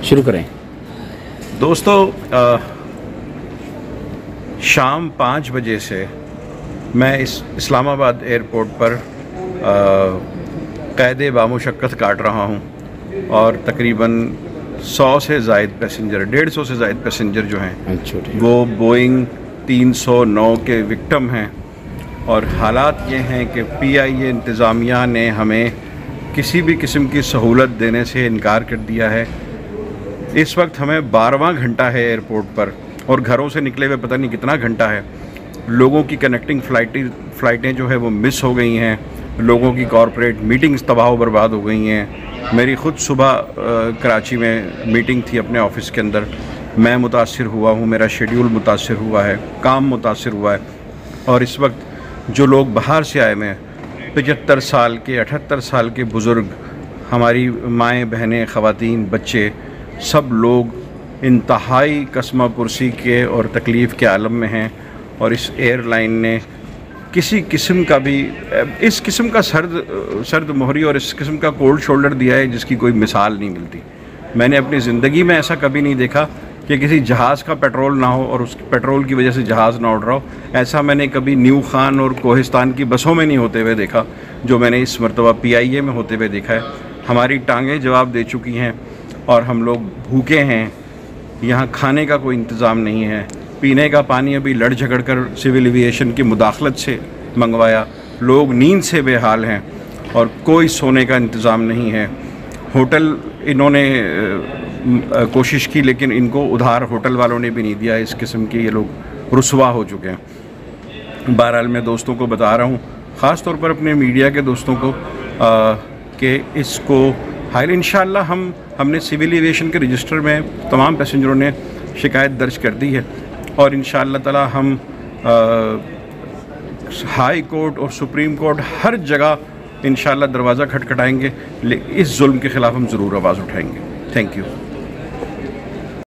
शुरू करें। दोस्तों, शाम 5 बजे से मैं इस इस्लामाबाद एयरपोर्ट पर क़ैद बामुशक्क़त काट रहा हूँ और तकरीबन 100 से ज़ायद पैसेंजर, 150 से ज़ायद पैसेंजर जो हैं वो बोइंग 309 के विक्टिम हैं। और हालात ये हैं कि PIA इंतज़ामिया ने हमें किसी भी किस्म की सहूलत देने से इनकार कर दिया है। इस वक्त हमें 12वां घंटा है एयरपोर्ट पर और घरों से निकले हुए पता नहीं कितना घंटा है। लोगों की कनेक्टिंग फ़्लाइटें जो है वो मिस हो गई हैं, लोगों की कॉरपोरेट मीटिंग्स तबाह बर्बाद हो गई हैं। मेरी ख़ुद सुबह कराची में मीटिंग थी अपने ऑफ़िस के अंदर, मैं मुतासिर हुआ हूँ, मेरा शेड्यूल मुतासिर हुआ है, काम मुतासिर हुआ है। और इस वक्त जो लोग बाहर से आए हुए हैं, 75 साल के, 78 साल के बुज़ुर्ग, हमारी माएँ बहनें, ख़वातीन, बच्चे, सब लोग इंतहाई कसमा पुरसी के और तकलीफ़ के आलम में हैं। और इस एयरलाइन ने किसी किस्म का भी इस किस्म का सर्द मोहरी और इस किस्म का कोल्ड शोल्डर दिया है जिसकी कोई मिसाल नहीं मिलती। मैंने अपनी ज़िंदगी में ऐसा कभी नहीं देखा कि किसी जहाज़ का पेट्रोल ना हो और उस पेट्रोल की वजह से जहाज़ ना उड़ रहा हो। ऐसा मैंने कभी न्यू खान और कोहिस्तान की बसों में नहीं होते हुए देखा जो मैंने इस मरतबा PIA में होते हुए देखा है। हमारी टांगें जवाब दे चुकी हैं और हम लोग भूखे हैं। यहाँ खाने का कोई इंतज़ाम नहीं है, पीने का पानी अभी लड़ झगड़ कर सिविल एविएशन की मुदाखलत से मंगवाया। लोग नींद से बेहाल हैं और कोई सोने का इंतज़ाम नहीं है। होटल इन्होंने कोशिश की लेकिन इनको उधार होटल वालों ने भी नहीं दिया। इस किस्म के ये लोग रुसवा हो चुके हैं। बहरहाल मैं दोस्तों को बता रहा हूँ, ख़ास तौर पर अपने मीडिया के दोस्तों को, कि इसको हाल इंशाअल्लाह हमने सिविल एविएशन के रजिस्टर में तमाम पैसेंजरों ने शिकायत दर्ज कर दी है और इंशाअल्लाह ताला हम हाई कोर्ट और सुप्रीम कोर्ट हर जगह इंशाअल्लाह दरवाज़ा खटखटाएंगे। इस जुल्म के ख़िलाफ़ हम ज़रूर आवाज़ उठाएंगे। Thank you.